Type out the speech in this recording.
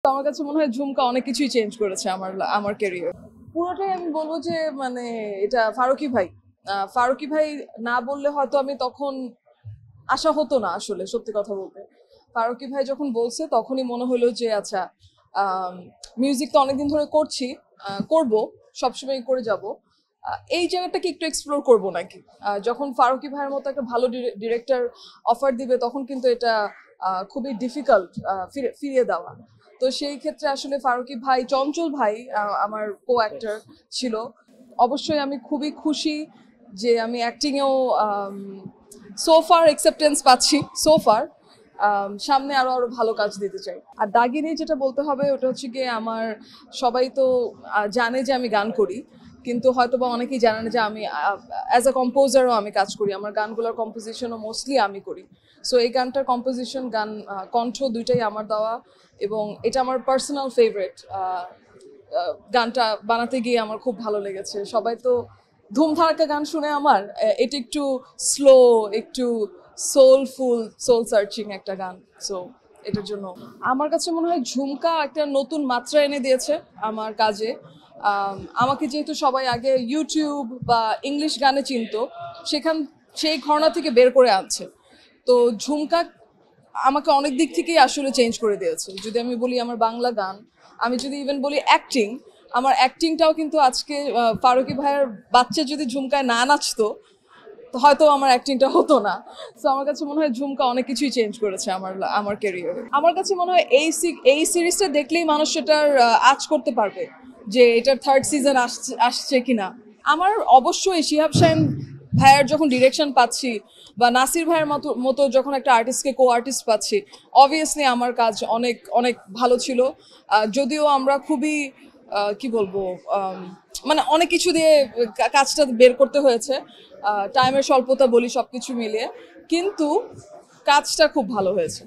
আমার কাছে মনে হয় ঝুমকা অনেক কিছুই চেঞ্জ করেছে আমার ক্যারিয়ার। পুরোটাই আমি বলবো যে মানে এটা ফারুকী ভাই। ফারুকী ভাই না বললে হয়তো আমি তখন আশা হতো না, আসলে সত্যি কথা বলতে। ফারুকী ভাই যখন বলছে তখনই মনে হলো যে আচ্ছা, মিউজিক তো অনেকদিন ধরে করছি, করব, সবসময় করে যাব, এই জায়গাটাকে একটু এক্সপ্লোর করব নাকি। যখন ফারুকী ভাইয়ের মতো একটা ভালো ডিরেক্টর অফার দিবে তখন কিন্তু এটা খুবই ডিফিকাল্ট ফিরিয়ে দেওয়া। তো সেই ক্ষেত্রে আসলে ফারুকী ভাই, চঞ্চল ভাই আমার কো অ্যাক্টর ছিল। অবশ্যই আমি খুবই খুশি যে আমি অ্যাক্টিংয়েও সোফার অ্যাকসেপ্টেন্স পাচ্ছি। সোফার সামনে আরো আরো ভালো কাজ দিতে চাই। আর দাগিনী যেটা বলতে হবে ওটা হচ্ছে গিয়ে আমার, সবাই তো জানে যে আমি গান করি, কিন্তু হয়তো বা অনেকেই জানে না যে আমি অ্যাজ আ কম্পোজারও আমি কাজ করি। আমার গানগুলোর কম্পোজিশনও মোস্টলি আমি করি। সো এই গানটার কম্পোজিশন, গান, কণ্ঠ দুইটাই আমার দেওয়া, এবং এটা আমার পার্সোনাল ফেভারিট। গানটা বানাতে গিয়ে আমার খুব ভালো লেগেছে। সবাই তো ধুমধারাক্কা গান শুনে আমার, এটা একটু স্লো, একটু সোলফুল, সোল সার্চিং একটা গান। সো এটার জন্য আমার কাছে মনে হয় ঝুমকা একটা নতুন মাত্রা এনে দিয়েছে আমার কাজে। আমাকে যেহেতু সবাই আগে ইউটিউব বা ইংলিশ গানে চিনতো, সেই ঘরানা থেকে বের করে আনছে। তো ঝুমকা আমাকে অনেক দিক থেকেই আসলে চেঞ্জ করে দিয়েছে। যদি আমি বলি আমার বাংলা গান, আমি যদি ইভেন বলি অ্যাক্টিং, আমার অ্যাক্টিংটাও কিন্তু আজকে ফারুকী ভাইয়ের বাচ্চা যদি ঝুমকায় না নাচতো তো হয়তো আমার অ্যাক্টিংটা হতো না। সো আমার কাছে মনে হয় ঝুমকা অনেক কিছুই চেঞ্জ করেছে আমার ক্যারিয়ারে। আমার কাছে মনে হয় এই সিরিজটা দেখলেই মানুষ এটার আঁচ করতে পারবে যে এটার থার্ড সিজন আসছে কিনা। আমার অবশ্যই শিহাব শাহীন ভাইয়ের যখন ডিরেকশন পাচ্ছি, বা নাসির ভাইয়ের মতো যখন একটা আর্টিস্টকে কো আর্টিস্ট পাচ্ছি, অবভিয়াসলি আমার কাজ অনেক অনেক ভালো ছিল। যদিও আমরা খুবই কি বলবো, মানে অনেক কিছু দিয়ে কাজটা বের করতে হয়েছে, টাইমের স্বল্পতা বলি, সবকিছু মিলিয়ে, কিন্তু কাজটা খুব ভালো হয়েছে।